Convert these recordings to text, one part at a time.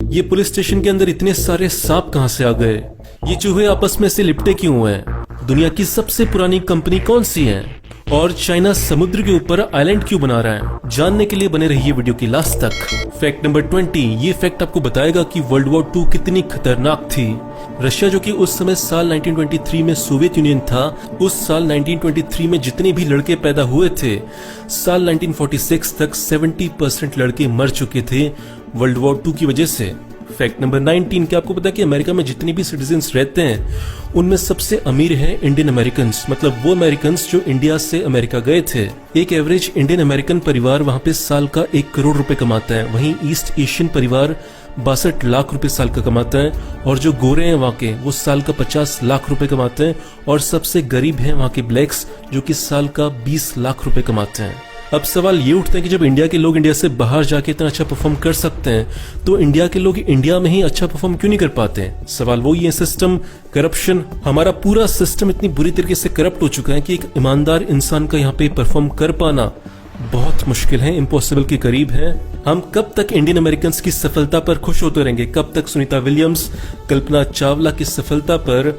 ये police station के अंदर इतने सारे सांप कहां से आ गए? ये चूहे आपस में से लिपटे क्यों हैं? दुनिया की सबसे पुरानी कंपनी कौन सी है? और चाइना समुद्र के ऊपर आइलैंड क्यों बना रहा है? जानने के लिए बने रहिए वीडियो की लास्ट तक। फैक्ट नंबर 20, ये फैक्ट आपको बताएगा कि वर्ल्ड वॉर 2 कितनी खतरनाक थी। रशिया जो कि उस समय साल 1923 में सोवियत यूनियन था, उस साल 1923 में जितने भी लड़के पैदा हुए थे, साल 1946 तक 70% लड़के मर चुके थे वर्ल्ड वॉर 2 की वजह से। फैक्ट नंबर 19, क्या आपको पता है कि अमेरिका में जितने भी सिटीजन्स रहते हैं उनमें सबसे अमीर हैं इंडियन अमेरिकन, मतलब वो अमेरिकन जो इंडिया से अमेरिका गए थे। एक एवरेज इंडियन अमेरिकन परिवार वहां पे साल का 1 करोड़ रुपए कमाता है, वहीं ईस्ट एशियन परिवार 62 लाख रुपए साल का कमाता है, और जो गोरे हैं वहां के वो साल का 50 लाख रुपए कमाते हैं, और सबसे गरीब हैं वहां के ब्लैक्स जो कि साल का 20 लाख रुपए कमाते हैं। अब सवाल ये उठता है कि जब इंडिया के लोग इंडिया से बाहर जाके इतना अच्छा परफॉर्म कर सकते हैं तो इंडिया के लोग इंडिया में ही अच्छा परफॉर्म क्यों नहीं कर पाते? सवाल वो ये सिस्टम, करप्शन। हमारा पूरा सिस्टम इतनी बुरी तरीके से करप्ट हो चुका है कि एक ईमानदार इंसान का यहाँ पे परफॉर्म कर पाना बहुत मुश्किल है, इम्पॉसिबल के करीब है। हम कब तक इंडियन अमेरिकन की सफलता पर खुश होते रहेंगे? कब तक सुनीता विलियम्स, कल्पना चावला की सफलता पर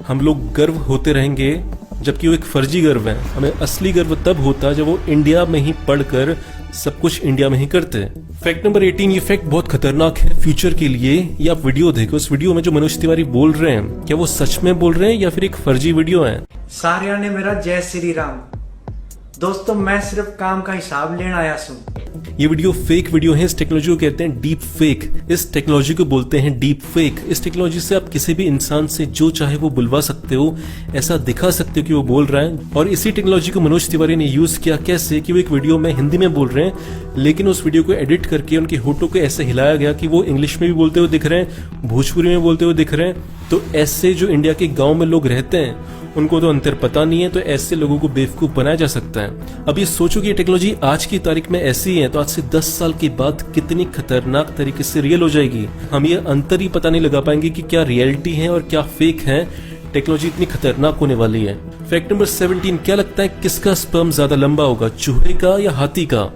हम लोग गर्व होते रहेंगे, जबकि वो एक फर्जी गर्व है? हमें असली गर्व तब होता जब वो इंडिया में ही पढ़कर सब कुछ इंडिया में ही करते। फैक्ट नंबर 18, ये फैक्ट बहुत खतरनाक है फ्यूचर के लिए। ये आप वीडियो देखो, उस वीडियो में जो मनोज तिवारी बोल रहे हैं क्या वो सच में बोल रहे हैं या फिर एक फर्जी वीडियो है? सारिया ने मेरा जय श्री राम। दोस्तों मैं सिर्फ काम का हिसाब लेना आया हूँ। ये वीडियो फेक वीडियो है। इस टेक्नोलॉजी को कहते हैं डीप फेक। इस टेक्नोलॉजी को बोलते हैं डीप फेक। इस टेक्नोलॉजी से आप किसी भी इंसान से जो चाहे वो बुलवा सकते हो, ऐसा दिखा सकते हो कि वो बोल रहा है। और इसी टेक्नोलॉजी को मनोज तिवारी ने यूज किया। कैसे कि वो एक वीडियो में हिंदी में बोल रहे हैं, लेकिन उस वीडियो को एडिट करके उनके होठों को ऐसे हिलाया गया कि वो इंग्लिश में भी बोलते हुए दिख रहे हैं, भोजपुरी में बोलते हुए दिख रहे हैं। तो ऐसे जो इंडिया के गाँव में लोग रहते हैं उनको तो अंतर पता नहीं है, तो ऐसे लोगों को बेवकूफ बनाया जा सकता है। अब ये सोचो कि ये टेक्नोलॉजी आज की तारीख में ऐसी है तो आज से 10 साल के बाद कितनी खतरनाक तरीके से रियल हो जाएगी। हम ये अंतर ही पता नहीं लगा पाएंगे कि क्या रियलिटी है और क्या फेक है। टेक्नोलॉजी इतनी खतरनाक होने वाली है। फैक्ट नंबर 17, क्या लगता है किसका स्पर्म ज्यादा लंबा होगा, चूहे का या हाथी का?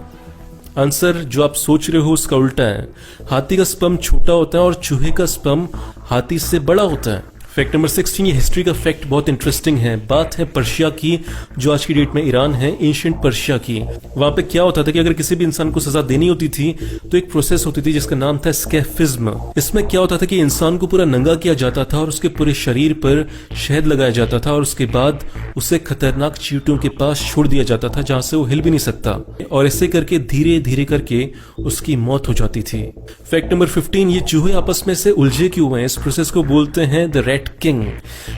आंसर जो आप सोच रहे हो उसका उल्टा है। हाथी का स्पर्म छोटा होता है और चूहे का स्पर्म हाथी से बड़ा होता है। फैक्ट नंबर 16, ये हिस्ट्री का फैक्ट बहुत इंटरेस्टिंग है। बात है पर्शिया की, जो आज की डेट में ईरान है, एंशिएंट पर्शिया की। वहां पे क्या होता था कि अगर किसी भी इंसान को सजा देनी होती थी तो एक प्रोसेस होती थी जिसका नाम था स्कैफिज्म। इसमें क्या होता था कि इंसान को पूरा नंगा किया जाता था और उसके पूरे शरीर पर शहद लगाया जाता था, और उसके बाद उसे खतरनाक चींटियों के पास छोड़ दिया जाता था जहां से वो हिल भी नहीं सकता, और ऐसे करके धीरे धीरे करके उसकी मौत हो जाती थी। फैक्ट नंबर 15, ये चूहे आपस में से उलझे क्यों हुए हैं? इस प्रोसेस को बोलते हैं द रैट किंग।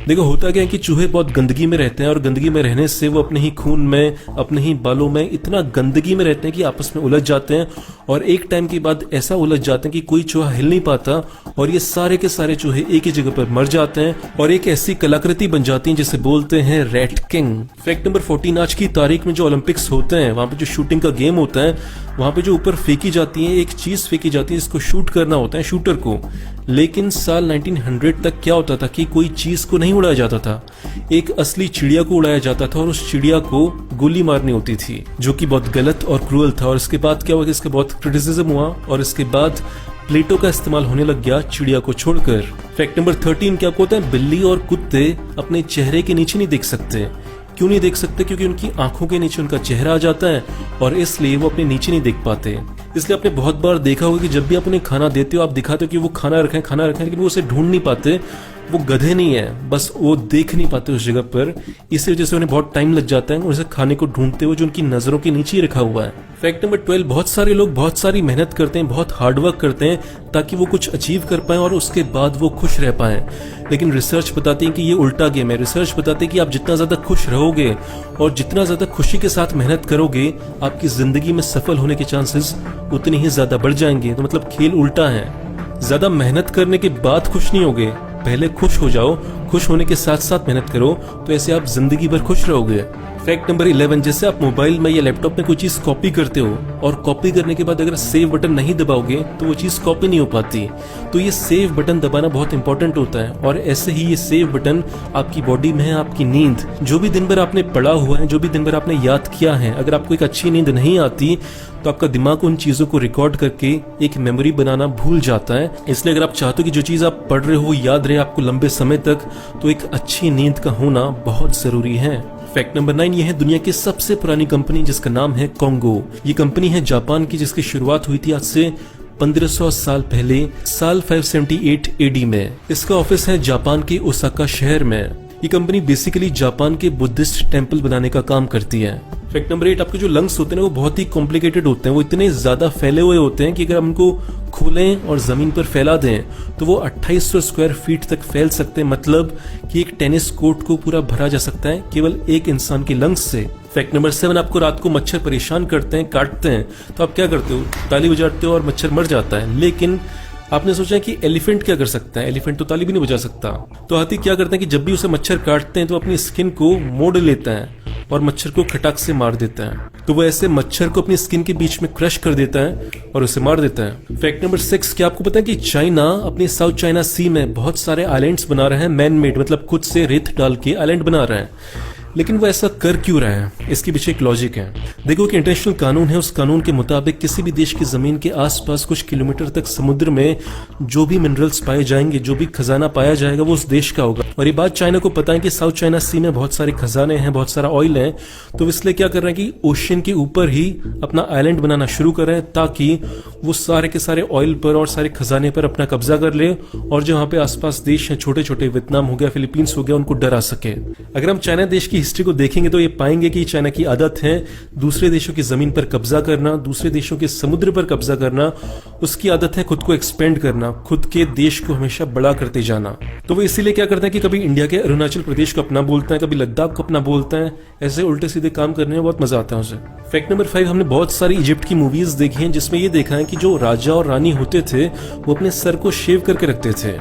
देखो होता क्या है कि चूहे बहुत गंदगी में रहते हैं, और गंदगी में रहने से वो अपने ही खून में, अपने ही बालों में इतना गंदगी में रहते हैं कि आपस में उलझ जाते हैं, और एक टाइम के बाद ऐसा उलझ जाते हैं कि कोई चूहा हिल नहीं पाता, और ये सारे के सारे चूहे एक ही जगह पर मर जाते हैं और एक ऐसी कलाकृति बन जाती है जिसे बोलते हैं रैट किंग। फैक्ट नंबर 14, आज की तारीख में जो ओलंपिक्स होते हैं वहां पे जो शूटिंग का गेम होता है, वहां पे जो ऊपर फेंकी जाती है एक चीज फेंकी जाती है, इसको शूट करना होता है शूटर को। लेकिन साल 1900 तक क्या होता था कि कोई चीज को नहीं उड़ाया जाता था, एक असली चिड़िया को उड़ाया जाता था, और उस चिड़िया को गोली मारनी होती थी, जो कि बहुत गलत और क्रूअल था। और इसके बाद क्या हुआ कि इसका बहुत क्रिटिसिज्म हुआ, और इसके बाद प्लेटो का इस्तेमाल होने लग गया चिड़िया को छोड़कर। फैक्ट नंबर 13, क्या होता है बिल्ली और कुत्ते अपने चेहरे के नीचे नहीं देख सकते। क्यों नहीं देख सकते? क्योंकि उनकी आंखों के नीचे उनका चेहरा आ जाता है, और इसलिए वो अपने नीचे नहीं देख पाते। इसलिए आपने बहुत बार देखा होगा कि जब भी आप उन्हें खाना देते हो, आप दिखाते हो कि वो खाना रखें, लेकिन वो उसे ढूंढ नहीं पाते। वो गधे नहीं है, बस वो देख नहीं पाते उस जगह पर, इसी वजह से उन्हें बहुत टाइम लग जाता है उसे खाने को ढूंढते हुए जो उनकी नजरों के नीचे ही रखा हुआ है। फैक्ट नंबर 12, बहुत सारे लोग बहुत सारी मेहनत करते हैं, बहुत हार्डवर्क करते हैं ताकि वो कुछ अचीव कर पाएं और उसके बाद वो खुश रह पाएं। लेकिन रिसर्च बताती है कि ये उल्टा गेम है। रिसर्च बताती है कि आप जितना ज्यादा खुश रहोगे और जितना ज्यादा खुशी के साथ मेहनत करोगे, आपकी जिंदगी में सफल होने के चांसेस उतने ही ज्यादा बढ़ जाएंगे। तो मतलब खेल उल्टा है। ज्यादा मेहनत करने के बाद खुश नहीं होगे, पहले खुश हो जाओ, खुश होने के साथ साथ मेहनत करो, तो ऐसे आप जिंदगी भर खुश रहोगे। फैक्ट नंबर 11, जैसे आप मोबाइल में या लैपटॉप में कोई चीज कॉपी करते हो और कॉपी करने के बाद अगर सेव बटन नहीं दबाओगे तो वो चीज कॉपी नहीं हो पाती। तो ये सेव बटन दबाना बहुत इंपॉर्टेंट होता है। और ऐसे ही ये सेव बटन आपकी बॉडी में है आपकी नींद। जो भी दिन भर आपने पढ़ा हुआ है, जो भी दिन भर आपने याद किया है, अगर आपको एक अच्छी नींद नहीं आती तो आपका दिमाग उन चीजों को रिकॉर्ड करके एक मेमोरी बनाना भूल जाता है। इसलिए अगर आप चाहते हो कि जो चीज आप पढ़ रहे हो याद रहे आपको लंबे समय तक, तो एक अच्छी नींद का होना बहुत जरूरी है। फैक्ट नंबर 9, ये है दुनिया की सबसे पुरानी कंपनी जिसका नाम है कॉन्गो। ये कंपनी है जापान की, जिसकी शुरुआत हुई थी आज से 1500 साल पहले, साल 578 एडी में। इसका ऑफिस है जापान के ओसाका शहर में। ये कंपनी बेसिकली जापान के बुद्धिस्ट टेम्पल बनाने का काम करती है। फैक्ट नंबर 8, आपके जो लंग्स होते हैं वो बहुत ही कॉम्प्लिकेटेड होते हैं। वो इतने ज्यादा फैले हुए होते हैं कि अगर हम उनको खोलें और जमीन पर फैला दें तो वो 2800 स्क्वायर फीट तक फैल सकते हैं। मतलब कि एक टेनिस कोर्ट को पूरा भरा जा सकता है केवल एक इंसान के लंग्स से। फैक्ट नंबर 7, आपको रात को मच्छर परेशान करते हैं, काटते हैं, तो आप क्या करते हो? ताली बजाते हो और मच्छर मर जाता है। लेकिन आपने सोचा कि एलिफेंट क्या कर सकता है? एलिफेंट तो ताली भी नहीं बजा सकता। तो हाथी क्या करते हैं कि जब भी उसे मच्छर काटते हैं तो अपनी स्किन को मोड़ लेता है और मच्छर को खटाक से मार देता है। तो वो ऐसे मच्छर को अपनी स्किन के बीच में क्रश कर देता है और उसे मार देता है। फैक्ट नंबर 6, क्या आपको पता है कि चाइना अपने साउथ चाइना सी में बहुत सारे आइलैंड्स बना रहे हैं, मैन मेड, मतलब खुद से रेत डाल के आइलैंड बना रहे हैं। लेकिन वो ऐसा कर क्यों रहा है? इसके पीछे एक लॉजिक है। देखो कि इंटरनेशनल कानून है, उस कानून के मुताबिक किसी भी देश की जमीन के आसपास कुछ किलोमीटर तक समुद्र में जो भी मिनरल्स पाए जाएंगे, जो भी खजाना पाया जाएगा, वो उस देश का होगा। और ये बात चाइना को पता है कि साउथ चाइना सी में बहुत सारे खजाने हैं, बहुत सारा ऑयल है। तो इसलिए क्या कर रहे हैं कि ओशियन के ऊपर ही अपना आइलैंड बनाना शुरू कर रहे हैं ताकि वो सारे के सारे ऑयल पर और सारे खजाने पर अपना कब्जा कर ले और जो वहां पे आसपास देश हैं, छोटे छोटे, वियतनाम हो गया, फिलीपींस हो गया, उनको डरा सके। अगर हम चाइना देश की हिस्ट्री को देखेंगे तो ये पाएंगे कि चाइना की आदत है दूसरे देशों की जमीन पर कब्जा करना, दूसरे देशों के समुद्र पर कब्जा करना। उसकी आदत है खुद को एक्सपेंड करना, खुद के देश को हमेशा बड़ा करते जाना। तो वो इसीलिए क्या करते हैं कि कभी इंडिया के अरुणाचल प्रदेश को अपना बोलता है, कभी लद्दाख को अपना बोलता है। ऐसे उल्टे सीधे काम करने में बहुत मजा आता है उसे। फैक्ट नंबर 5, हमने बहुत सारी इजिप्ट की मूवीज देखी हैं जिसमें ये देखा है कि जो राजा और रानी होते थे वो अपने सर को शेव करके रखते थे।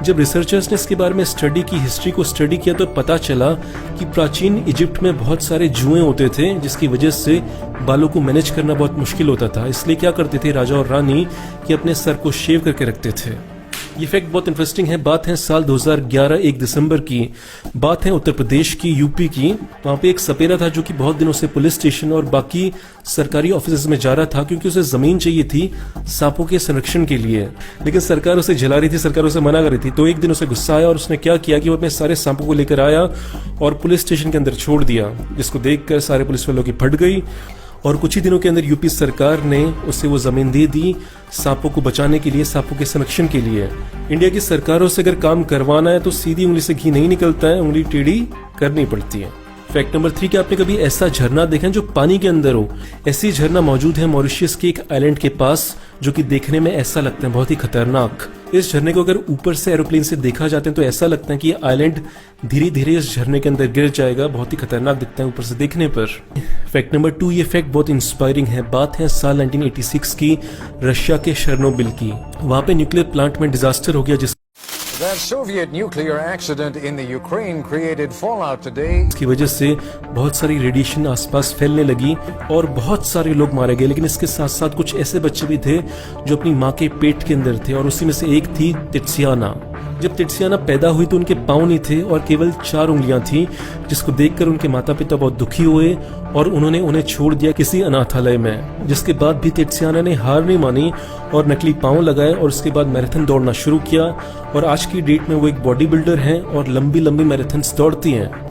जब रिसर्चर्स ने इसके बारे में स्टडी की, हिस्ट्री को स्टडी किया, तो पता चला कि प्राचीन इजिप्ट में बहुत सारे जुएं होते थे जिसकी वजह से बालों को मैनेज करना बहुत मुश्किल होता था। इसलिए क्या करते थे राजा और रानी कि अपने सर को शेव करके रखते थे। ये फैक्ट बहुत इंटरेस्टिंग है। बात है साल 2011 1 दिसंबर की। बात है उत्तर प्रदेश की, यूपी की। वहां पे एक सपेरा था जो कि बहुत दिनों से पुलिस स्टेशन और बाकी सरकारी ऑफिस में जा रहा था क्योंकि उसे जमीन चाहिए थी सांपों के संरक्षण के लिए। लेकिन सरकार उसे जला रही थी, सरकार उसे मना कर रही थी। तो एक दिन उसे गुस्सा आया और उसने क्या किया कि वो अपने सारे सांपों को लेकर आया और पुलिस स्टेशन के अंदर छोड़ दिया, जिसको देखकर सारे पुलिस वालों की फट गई। और कुछ ही दिनों के अंदर यूपी सरकार ने उसे वो जमीन दे दी सांपों को बचाने के लिए, सांपों के संरक्षण के लिए। इंडिया की सरकारों से अगर काम करवाना है तो सीधी उंगली से घी नहीं निकलता है, उंगली टेढ़ी करनी पड़ती है। फैक्ट नंबर 3, कि आपने कभी ऐसा झरना देखा है जो पानी के अंदर हो? ऐसी झरना मौजूद है मॉरिशस के एक आइलैंड के पास जो कि देखने में ऐसा लगता है बहुत ही खतरनाक। इस झरने को अगर ऊपर से एरोप्लेन से देखा जाता है तो ऐसा लगता है कि ये आइलैंड धीरे धीरे इस झरने के अंदर गिर जाएगा। बहुत ही खतरनाक दिखता है ऊपर से देखने पर। फैक्ट नंबर 2, ये फैक्ट बहुत इंस्पायरिंग है। बात है साल 1986 की, रशिया के शर्नोबिल की। वहां पे न्यूक्लियर प्लांट में डिजास्टर हो गया That Soviet nuclear accident in the Ukraine created fallout today. इसकी वजह से बहुत सारी रेडिएशन आसपास फैलने लगी और बहुत सारे लोग मारे गए। लेकिन इसके साथ साथ कुछ ऐसे बच्चे भी थे जो अपनी माँ के पेट के अंदर थे और उसी में से एक थी तित्सियाना। जब तित्सियाना पैदा हुई तो उनके पाँव नहीं थे और केवल 4 उंगलियां थी, जिसको देखकर उनके माता पिता बहुत दुखी हुए और उन्होंने उन्हें छोड़ दिया किसी अनाथालय में। जिसके बाद भी तित्सियाना ने हार नहीं मानी और नकली पाँव लगाए और उसके बाद मैराथन दौड़ना शुरू किया और आज की डेट में वो एक बॉडी बिल्डर हैं और लंबी लंबी मैराथन्स दौड़ती हैं।